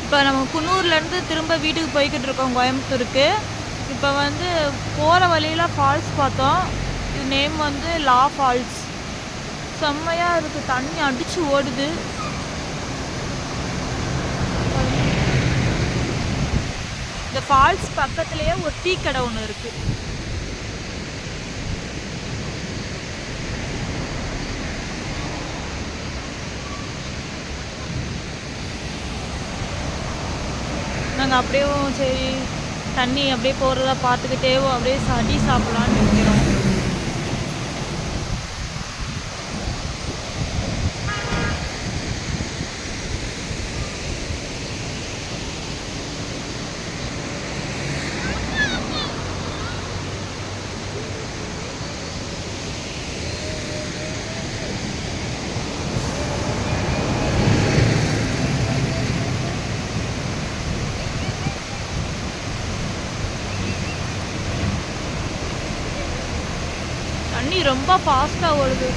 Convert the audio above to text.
இப்போ நம்ம குன்னூர்லேருந்து திரும்ப வீட்டுக்கு போய்கிட்டு இருக்கோம் கோயம்புத்தூருக்கு. இப்போ வந்து போகிற வழியில் ஃபால்ஸ் பார்த்தோம். இது நேம் வந்து லா ஃபால்ஸ். செம்மையாக இருக்குது, தண்ணி அடித்து ஓடுது. இந்த ஃபால்ஸ் பக்கத்துலேயே ஒரு டீ கடை ஒன்று இருக்குது. நாங்கள் அப்படியே சரி தண்ணி அப்படியே போகிறதா பார்த்துக்கிட்டே அப்படியே டீ சாப்பிட்லான்னு நிற்கிறோம். தண்ணி ரொம்ப ஃபாஸ்ட்டாக ஓடுது.